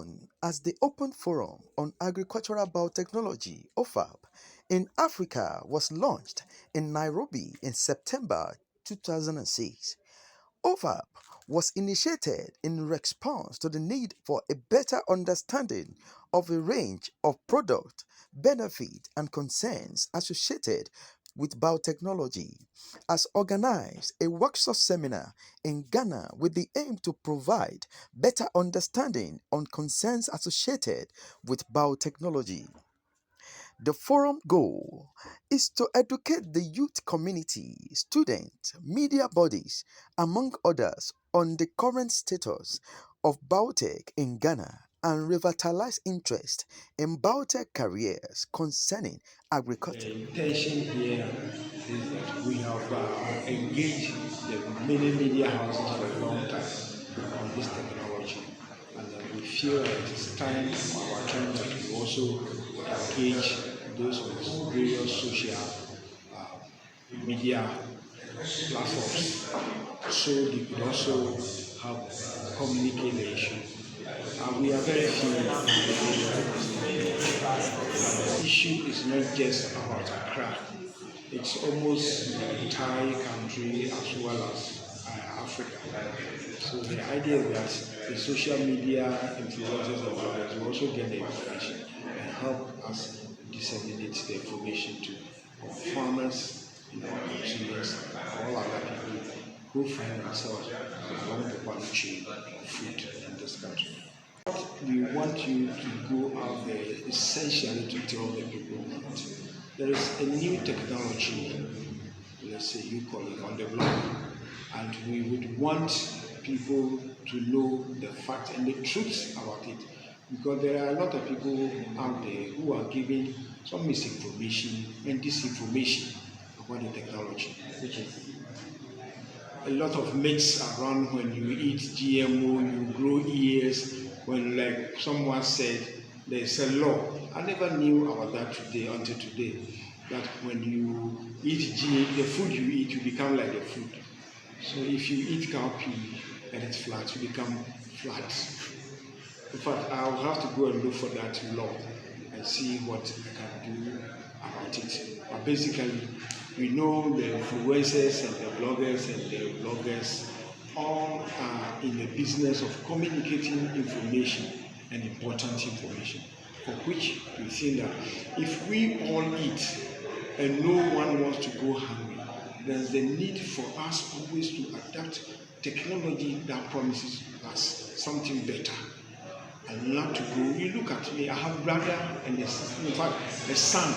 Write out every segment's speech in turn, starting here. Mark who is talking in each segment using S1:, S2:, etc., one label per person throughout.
S1: known as the Open Forum on Agricultural Biotechnology (OFAB) in Africa was launched in Nairobi in September 2006. OFAB was initiated in response to the need for a better understanding of a range of product, benefit, and concerns associated with biotechnology, has organized a workshop seminar in Ghana with the aim to provide better understanding on concerns associated with biotechnology. The forum goal is to educate the youth community, students, media bodies, among others, on the current status of biotech in Ghana and revitalize interest in biotech careers concerning agriculture.
S2: The intention here is that we have engaged the many media houses for a long time on this technology, and we feel that it is time, our time, that we also engage those with various social media platforms so they could also have communicate the issue. We are very few. The issue is not just about Accra. It's almost the entire country as well as Africa. So the idea is that the social media influencers and bloggers will also get the information and help us disseminate the information to farmers, consumers, all other people who find themselves along the value chain of food in this country. What we want you to go out there essentially to tell the people that there is a new technology, let's say you call it, on the block, and we would want people to know the facts and the truths about it, because there are a lot of people out there who are giving some misinformation and disinformation about the technology. A lot of myths around when you eat GMO, you grow ears. When, like someone said, there's a law. I never knew about that until today. That when you eat the food you eat, you become like the food. So if you eat cowpea and it's flat, you become flat. In fact, I'll have to go and look for that law and see what I can do about it. But basically, we know the influencers and the bloggers and the bloggers all are in the business of communicating information and important information, for which we think that if we all eat and no one wants to go hungry, there's the need for us always to adapt technology that promises us something better and not to go. You look at me, I have a brother and a sister, in fact, a son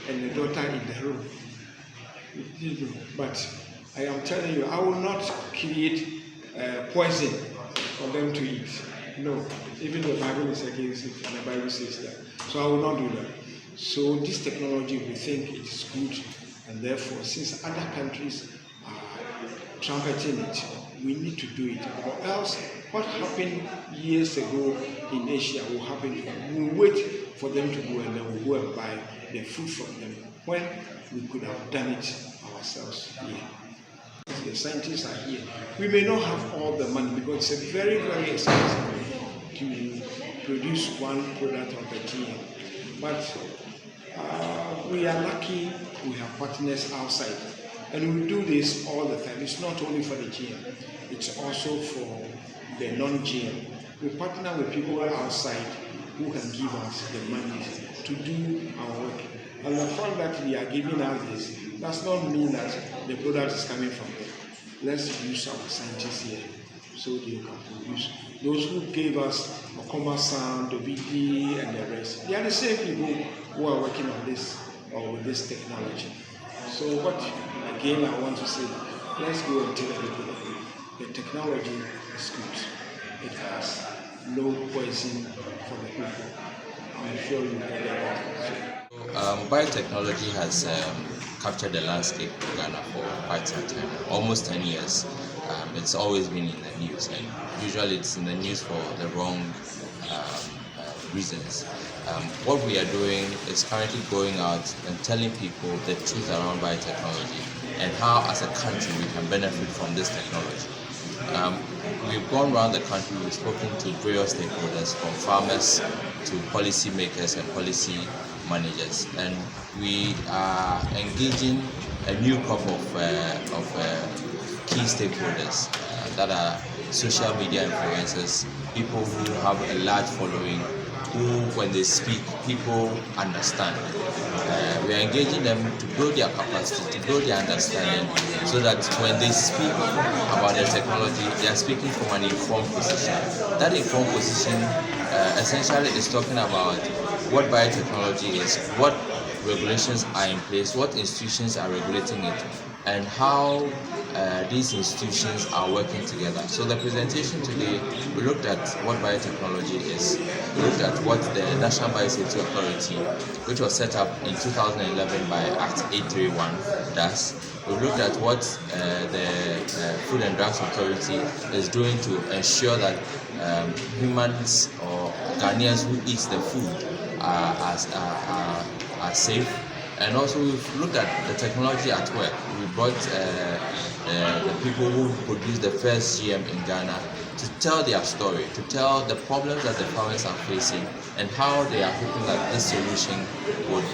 S2: and a daughter in the room. But I am telling you, I will not create poison for them to eat. No, even the Bible is against it, and the Bible says that. So I will not do that. So this technology, we think it is good, and therefore, since other countries are trumpeting it, we need to do it. Or else, what happened years ago in Asia will happen. We will wait for them to go, and then we'll go and buy the food from them, when we could have done it ourselves here. The scientists are here. We may not have all the money because it's a very, very expensive to produce one product of the GM. But we are lucky we have partners outside. And we do this all the time. It's not only for the GM, it's also for the non-GM. We partner with people outside who can give us the money to do our work. And the fact that we are giving us this does not mean that the product is coming from them. Let's use our scientists here so they can produce. Those who gave us Okoma Sound, the BD, and the rest, they are the same people who are working on this or with this technology. So what, again, I want to say, let's go and tell people that the technology is good. It has no poison for the people. I'm sure you know that.
S3: Biotechnology has captured the landscape of Ghana for quite some time, almost 10 years. It's always been in the news, and usually it's in the news for the wrong reasons. What we are doing is currently going out and telling people the truth around biotechnology and how, as a country, we can benefit from this technology. we've gone around the country, we've spoken to various stakeholders, from farmers to policymakers and policy managers, and we are engaging a new crop of key stakeholders that are social media influencers, people who have a large following, who, when they speak, people understand. We are engaging them to build their capacity, to build their understanding, so that when they speak about the technology, they are speaking from an informed position. That informed position essentially is talking about what biotechnology is, what regulations are in place, what institutions are regulating it, and how these institutions are working together. So the presentation today, we looked at what biotechnology is. We looked at what the National Biosafety Authority, which was set up in 2011 by Act 831, does. We looked at what the Food and Drugs Authority is doing to ensure that humans or Ghanaians who eat the food are safe. And also we've looked at the technology at work. We brought the people who produced the first GM in Ghana to tell their story, to tell the problems that the farmers are facing and how they are hoping that this solution would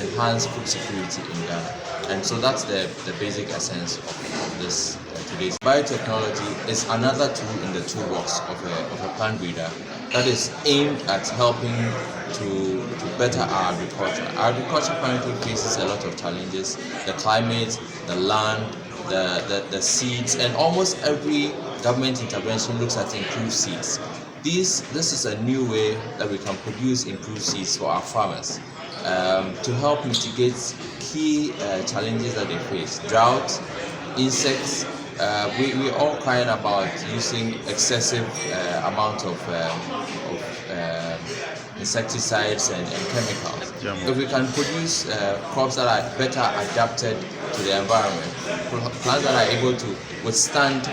S3: enhance food security in Ghana. And so that's the basic essence of this today's. Biotechnology is another tool in the toolbox of a plant breeder that is aimed at helping to better our agriculture. Our agriculture currently faces a lot of challenges: the climate, the land, the seeds, and almost every government intervention looks at improved seeds. This is a new way that we can produce improved seeds for our farmers to help mitigate key challenges that they face: drought, insects. We all crying about using excessive amount of insecticides and chemicals. If we can produce crops that are better adapted to the environment, plants that are able to withstand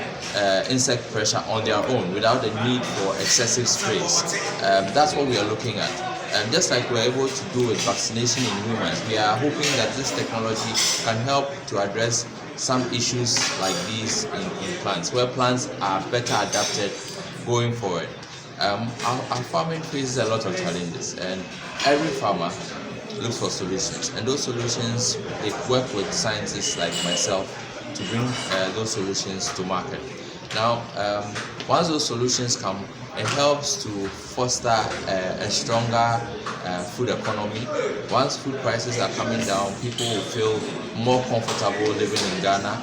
S3: insect pressure on their own without the need for excessive sprays, that's what we are looking at. And just like we're able to do with vaccination in humans, we are hoping that this technology can help to address some issues like these in plants, where plants are better adapted going forward. Our farming faces a lot of challenges, and every farmer looks for solutions, and those solutions, they work with scientists like myself to bring those solutions to market. Now, once those solutions come, it helps to foster a stronger food economy. Once food prices are coming down, people will feel more comfortable living in Ghana.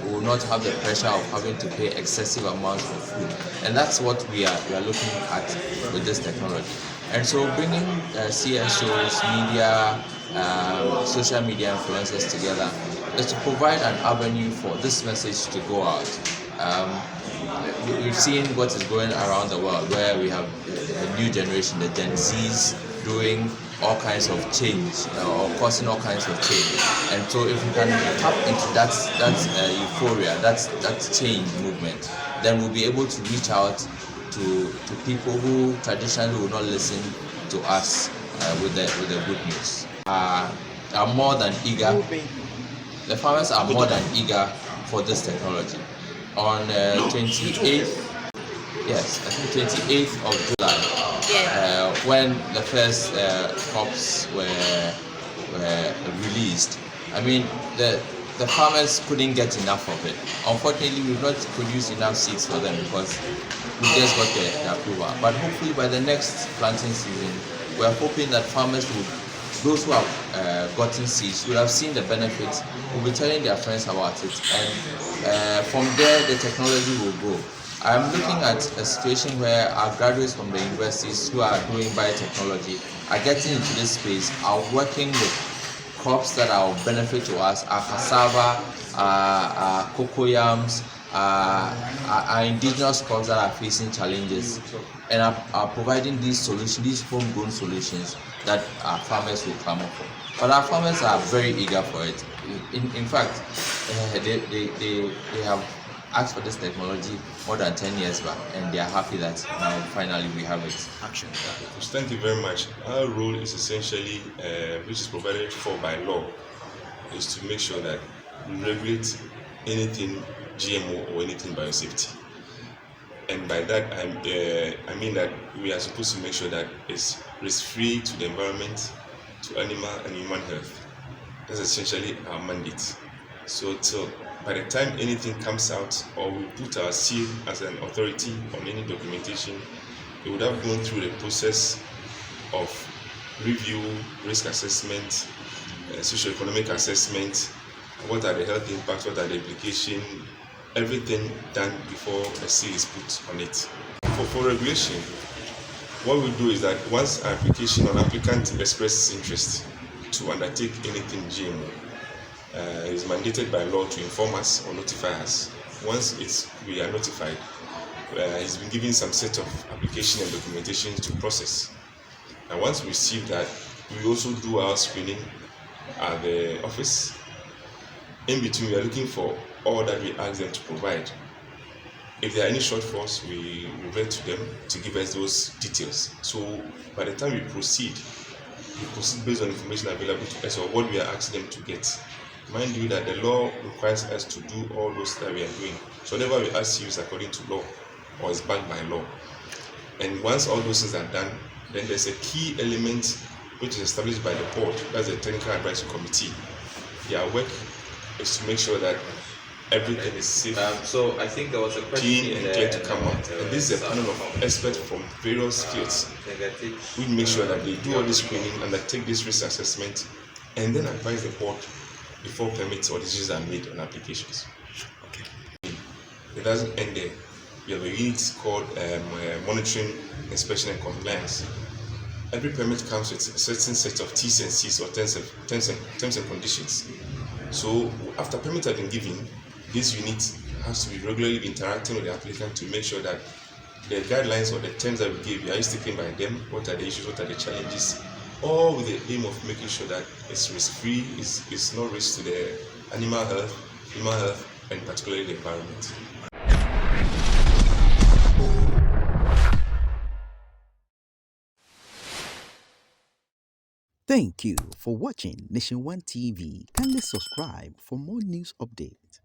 S3: Will not have the pressure of having to pay excessive amounts for food, and that's what we are looking at with this technology. And so, bringing CSOs, media, social media influencers together is to provide an avenue for this message to go out. We've seen what is going around the world, where we have a new generation, the Gen Zs, doing all kinds of change or causing all kinds of change. And so if we can tap into that euphoria, that change movement, then we'll be able to reach out to people who traditionally will not listen to us with the good news. Are more than eager. The farmers are more than eager for this technology. On 28th, yes, I think 28th of July, when the first crops were released, I mean, the farmers couldn't get enough of it. Unfortunately, we've not produced enough seeds for them because we just got the approval. But hopefully by the next planting season, we are hoping that farmers would, those who have gotten seeds, will have seen the benefits, will be telling their friends about it, and from there the technology will grow. I'm looking at a situation where our graduates from the universities who are doing biotechnology are getting into this space, are working with crops that are of benefit to us, our cassava, our cocoyams, our indigenous crops that are facing challenges, and are providing these solutions, these homegrown solutions that our farmers will come up for. But our farmers are very eager for it. In fact, they have asked for this technology more than 10 years back, and they are happy that now finally we have it.
S4: Action. Thank you very much. Our role is essentially, which is provided for by law, is to make sure that we regulate anything GMO or anything biosafety. And we are And by that, I mean that we are supposed to make sure that it's risk-free to the environment, to animal and human health. That's essentially our mandate. So till by the time anything comes out or we put our seal as an authority on any documentation, it would have gone through the process of review, risk assessment, socio-economic assessment, what are the health impacts, what are the implications, everything done before a seal is put on it. For regulation, what we do is that once an application or applicant expresses interest to undertake anything GMO, it is mandated by law to inform us or notify us. Once we are notified, he's been given some set of application and documentation to process. And once we receive that, we also do our screening at the office. In between, we are looking for all that we ask them to provide. If there are any shortfalls, we revert to them to give us those details. So by the time we proceed based on information available to us or what we are asking them to get. Mind you that the law requires us to do all those that we are doing. So whatever we ask you is according to law or is backed by law. And once all those things are done, then there's a key element which is established by the board. That's the Technical Advisory Committee. Their work is to make sure that everything is safe,
S3: so I think there was a question
S4: clean and clear to come out. And this is a panel of experts from various fields. We make sure that they do all this screening, undertake this risk assessment, and then advise the board before permits or decisions are made on applications. Okay. It doesn't end there. We have a unit called monitoring, inspection, and compliance. Every permit comes with a certain set of T's and C's or terms and conditions. So after permits have been given, this unit has to be regularly interacting with the applicant to make sure that the guidelines or the terms that we give are taken by them, what are the issues, what are the challenges, all with the aim of making sure that it's risk-free, it's no risk to the animal health, human health, and particularly the environment.
S1: Thank you for watching Nation One TV. Kindly subscribe for more news updates.